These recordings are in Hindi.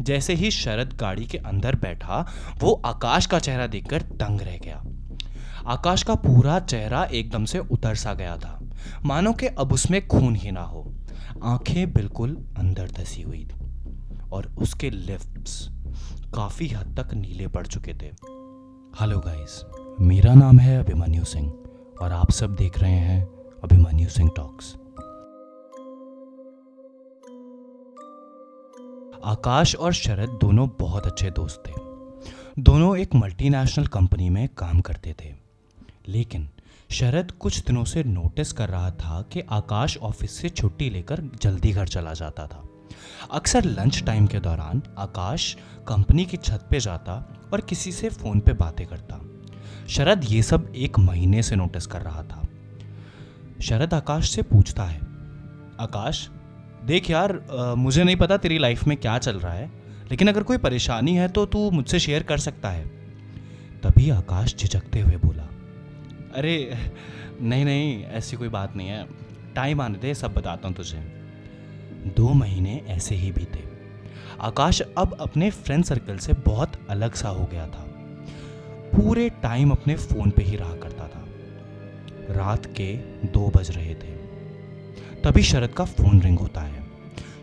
जैसे ही शरद गाड़ी के अंदर बैठा, वो आकाश का चेहरा देखकर दंग रह गया। आकाश का पूरा चेहरा एकदम से उतर सा गया था, मानो कि अब उसमें खून ही ना हो। आंखें बिल्कुल अंदर धसी हुई थी और उसके लिप्स काफी हद तक नीले पड़ चुके थे। हेलो गाइस, मेरा नाम है अभिमन्यु सिंह और आप सब देख रहे हैं अभिमन्यु सिंह टॉक्स। आकाश और शरद दोनों बहुत अच्छे दोस्त थे। दोनों एक मल्टीनेशनल कंपनी में काम करते थे। लेकिन शरद कुछ दिनों से नोटिस कर रहा था कि आकाश ऑफिस से छुट्टी लेकर जल्दी घर चला जाता था। अक्सर लंच टाइम के दौरान आकाश कंपनी की छत पे जाता और किसी से फ़ोन पे बातें करता। शरद ये सब एक महीने से नोटिस कर रहा था। शरद आकाश से पूछता है, आकाश देख यार, मुझे नहीं पता तेरी लाइफ में क्या चल रहा है, लेकिन अगर कोई परेशानी है तो तू मुझसे शेयर कर सकता है। तभी आकाश झिझकते हुए बोला, अरे नहीं नहीं, ऐसी कोई बात नहीं है, टाइम आने दे, सब बताता हूँ तुझे। 2 महीने ऐसे ही बीते। आकाश अब अपने फ्रेंड सर्कल से बहुत अलग सा हो गया था। पूरे टाइम अपने फ़ोन पे ही रहा करता था। रात के 2 बज रहे थे। तभी शरद का फ़ोन रिंग होता है।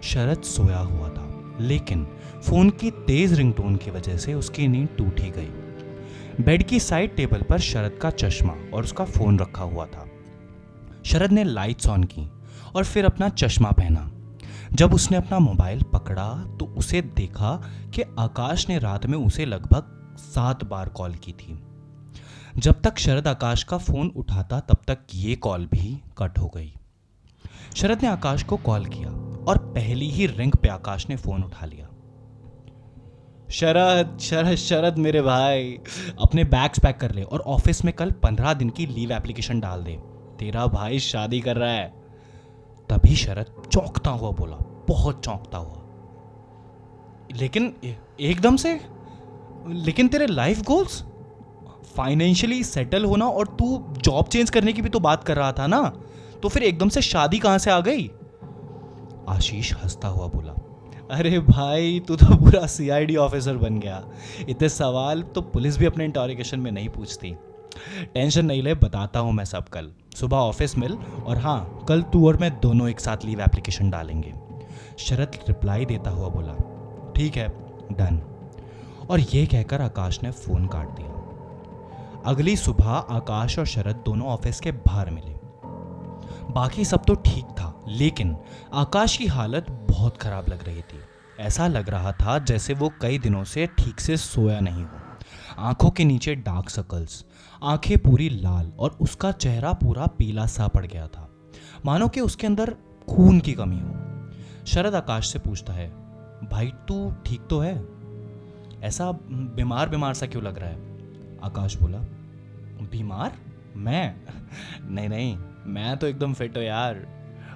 शरद सोया हुआ था, लेकिन फ़ोन की तेज़ रिंगटोन की वजह से उसकी नींद टूट ही गई। बेड की साइड टेबल पर शरद का चश्मा और उसका फ़ोन रखा हुआ था। शरद ने लाइट्स ऑन की और फिर अपना चश्मा पहना। जब उसने अपना मोबाइल पकड़ा तो उसे देखा कि आकाश ने रात में उसे लगभग 7 बार कॉल की थी। जब तक शरद आकाश का फ़ोन उठाता तब तक ये कॉल भी कट हो गई। शरद ने आकाश को कॉल किया और पहली ही रिंग पे आकाश ने फ़ोन उठा लिया। शरद शरद शरद मेरे भाई, अपने बैग्स पैक कर ले और ऑफिस में कल 15 दिन की लीव एप्लीकेशन डाल दे, तेरा भाई शादी कर रहा है। तभी शरद चौंकता हुआ बोला, बहुत चौंकता हुआ, लेकिन एकदम से, लेकिन तेरे लाइफ गोल्स, फाइनेंशियली सेटल होना, और तू जॉब चेंज करने की भी तो बात कर रहा था ना, तो फिर एकदम से शादी कहां से आ गई? आशीष हंसता हुआ बोला, अरे भाई तू तो पूरा सीआईडी ऑफिसर बन गया, इतने सवाल तो पुलिस भी अपने इंटरोगेशन में नहीं पूछती। टेंशन नहीं ले, बताता हूँ मैं सब कल सुबह ऑफिस मिल, और हाँ कल तू और मैं दोनों एक साथ लीव एप्लीकेशन डालेंगे। शरद रिप्लाई देता हुआ बोला, ठीक है डन। और ये कहकर आकाश ने फ़ोन काट दिया। अगली सुबह आकाश और शरद दोनों ऑफिस के बाहर मिले। बाकी सब तो ठीक था, लेकिन आकाश की हालत बहुत खराब लग रही थी। ऐसा लग रहा था जैसे वो कई दिनों से ठीक से सोया नहीं हो। आंखों के नीचे डार्क सर्कल्स, आंखें पूरी लाल, और उसका चेहरा पूरा पीला सा पड़ गया था, मानो कि उसके अंदर खून की कमी हो। शरद आकाश से पूछता है, भाई तू ठीक तो है? ऐसा बीमार बीमार सा क्यों लग रहा है? आकाश बोला, बीमार? मैं? नहीं नहीं, मैं तो एकदम फिट हूँ यार।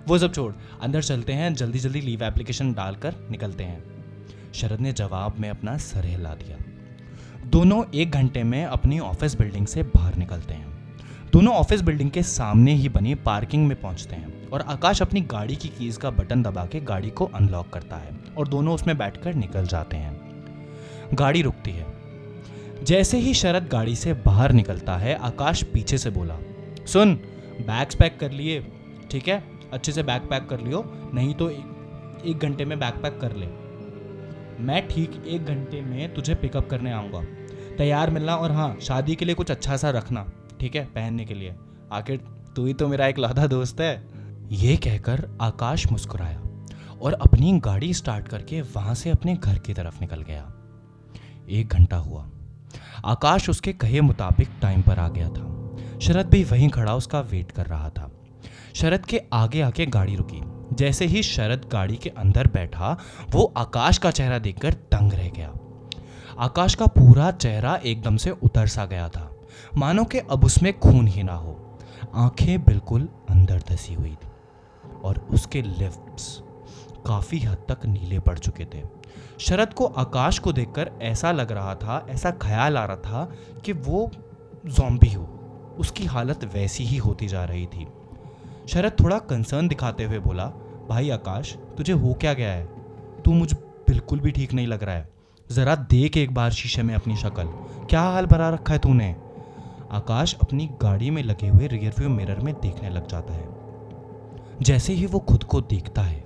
वो सब छोड़, अंदर चलते हैं, जल्दी जल्दी लीव एप्लीकेशन डालकर निकलते हैं। शरद ने जवाब में अपना सर हिला दिया। दोनों 1 घंटे में अपनी ऑफिस बिल्डिंग से बाहर निकलते हैं। दोनों ऑफिस बिल्डिंग के सामने ही बनी पार्किंग में पहुंचते हैं और आकाश अपनी गाड़ी की कीज का बटन दबा के गाड़ी को अनलॉक करता है और दोनों उसमें बैठकर निकल जाते हैं। गाड़ी रुकती है। जैसे ही शरद गाड़ी से बाहर निकलता है, आकाश पीछे से बोला, सुन, बैग्स पैक कर लिए? ठीक है, अच्छे से बैग पैक कर लियो, नहीं तो 1 घंटे में बैग पैक कर ले। मैं ठीक 1 घंटे में तुझे पिकअप करने आऊँगा। तैयार मिलना, और हाँ शादी के लिए कुछ अच्छा सा रखना, ठीक है, पहनने के लिए, आखिर तू ही तो मेरा एक लौता दोस्त है। ये कहकर आकाश मुस्कुराया और अपनी गाड़ी स्टार्ट करके वहाँ से अपने घर की तरफ निकल गया। 1 घंटा हुआ। आकाश उसके कहे मुताबिक टाइम पर आ गया था। शरद भी वहीं खड़ा उसका वेट कर रहा था। शरद के आगे आके गाड़ी रुकी। जैसे ही शरद गाड़ी के अंदर बैठा, वो आकाश का चेहरा देखकर दंग रह गया। आकाश का पूरा चेहरा एकदम से उतर सा गया था, मानो कि अब उसमें खून ही ना हो। आंखें बिल्कुल अंदर धसी हुई थी और उसके लिप्स काफी हद तक नीले पड़ चुके थे। शरद को आकाश को देखकर ऐसा लग रहा था, ऐसा ख्याल आ रहा था कि वो ज़ॉम्बी हो। उसकी हालत वैसी ही होती जा रही थी। शरद थोड़ा कंसर्न दिखाते हुए बोला, भाई आकाश, तुझे हो क्या गया है? तू बिल्कुल भी ठीक नहीं लग रहा है, जरा देख एक बार शीशे में अपनी शक्ल, क्या हाल भरा रखा है तूने। आकाश अपनी गाड़ी में लगे हुए रियरव्यू मिरर में देखने लग जाता है। जैसे ही वो खुद को देखता है,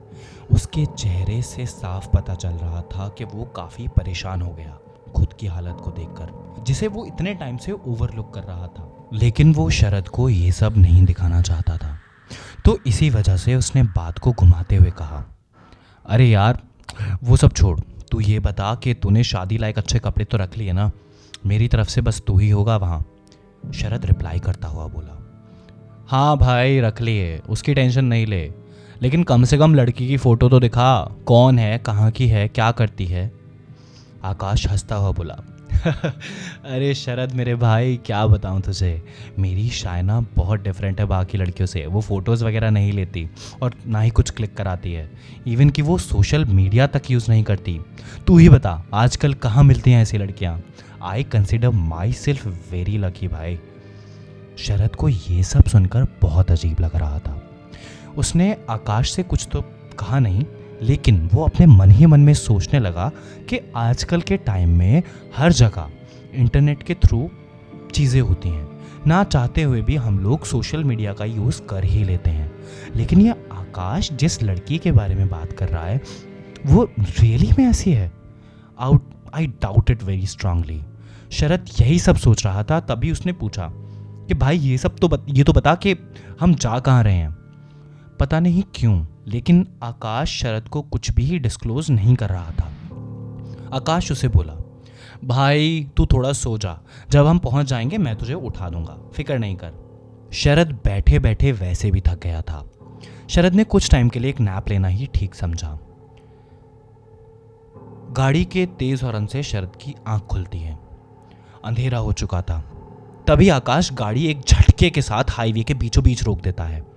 उसके चेहरे से साफ पता चल रहा था कि वो काफी परेशान हो गया खुद की हालत को देखकर, जिसे वो इतने टाइम से ओवरलुक कर रहा था। लेकिन वो शरद को ये सब नहीं दिखाना चाहता था, तो इसी वजह से उसने बात को घुमाते हुए कहा, अरे यार वो सब छोड़, तू ये बता कि तूने शादी लायक अच्छे कपड़े तो रख लिए ना, मेरी तरफ से बस तू ही होगा वहाँ। शरद रिप्लाई करता हुआ बोला, हाँ भाई रख लिए, उसकी टेंशन नहीं ले, लेकिन कम से कम लड़की की फ़ोटो तो दिखा, कौन है, कहाँ की है, क्या करती है। आकाश हंसता हुआ बोला, अरे शरद मेरे भाई क्या बताऊँ तुझे, मेरी शायना बहुत डिफरेंट है बाकी लड़कियों से, वो फ़ोटोज़ वगैरह नहीं लेती और ना ही कुछ क्लिक कराती है, इवन कि वो सोशल मीडिया तक यूज़ नहीं करती। तू ही बता आजकल कहाँ मिलती हैं ऐसी लड़कियाँ। I consider my self very lucky भाई। शरद को ये सब सुनकर बहुत अजीब लग रहा था। उसने आकाश से कुछ तो कहा नहीं, लेकिन वो अपने मन ही मन में सोचने लगा कि आजकल के टाइम में हर जगह इंटरनेट के थ्रू चीज़ें होती हैं, ना चाहते हुए भी हम लोग सोशल मीडिया का यूज़ कर ही लेते हैं। लेकिन ये आकाश जिस लड़की के बारे में बात कर रहा है वो रियली में ऐसी है? I doubt it very strongly. Sharad यही सब सोच रहा था, तभी उसने पूछा कि भाई ये तो बता कि हम जा कहाँ रहे हैं। पता नहीं क्यों, लेकिन आकाश शरद को कुछ भी डिस्क्लोज नहीं कर रहा था। आकाश उसे बोला, भाई तू थोड़ा सो जा, जब हम पहुंच जाएंगे मैं तुझे उठा दूंगा, फिक्र नहीं कर। शरद बैठे बैठे वैसे भी थक गया था। शरद ने कुछ टाइम के लिए एक नैप लेना ही ठीक समझा। गाड़ी के तेज हॉर्न से शरद की आंख खुलती है। अंधेरा हो चुका था। तभी आकाश गाड़ी एक झटके के साथ हाईवे के बीचों बीच रोक देता है।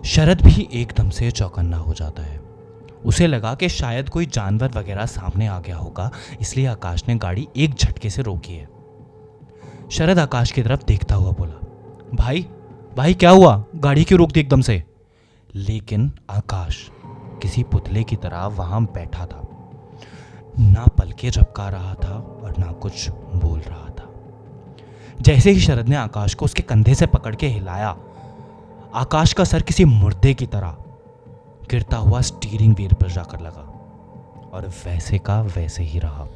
शरद भी एकदम से चौकन्ना हो जाता है। उसे लगा कि शायद कोई जानवर वगैरह सामने आ गया होगा, इसलिए आकाश ने गाड़ी एक झटके से रोकी है। शरद आकाश की तरफ देखता हुआ बोला, भाई क्या हुआ, गाड़ी क्यों रोक दी एकदम से। लेकिन आकाश किसी पुतले की तरह वहां बैठा था, ना पलके झपका रहा था और ना कुछ बोल रहा था। जैसे ही शरद ने आकाश को उसके कंधे से पकड़ के हिलाया, आकाश का सर किसी मुर्दे की तरह गिरता हुआ स्टीयरिंग व्हील पर जाकर लगा और वैसे का वैसे ही रहा।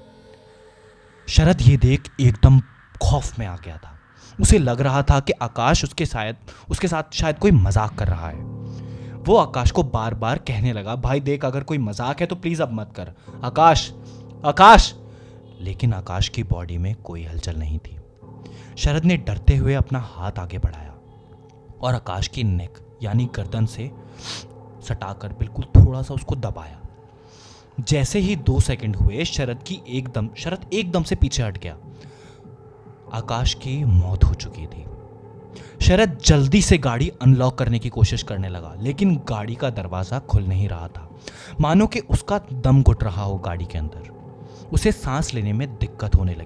शरद ये देख एकदम खौफ में आ गया था। उसे लग रहा था कि आकाश उसके साथ शायद कोई मजाक कर रहा है। वो आकाश को बार बार कहने लगा, भाई देख अगर कोई मजाक है तो प्लीज अब मत कर, आकाश। लेकिन आकाश की बॉडी में कोई हलचल नहीं थी। शरद ने डरते हुए अपना हाथ आगे बढ़ाया और आकाश की नेक यानी गर्दन से सटाकर बिल्कुल थोड़ा सा उसको दबाया। जैसे ही 2 सेकंड हुए, शरद एकदम से पीछे हट गया। आकाश की मौत हो चुकी थी। शरद जल्दी से गाड़ी अनलॉक करने की कोशिश करने लगा, लेकिन गाड़ी का दरवाजा खुल नहीं रहा था, मानो कि उसका दम घुट रहा हो गाड़ी के अंदर। उसे सांस लेने में दिक्कत होने लगी।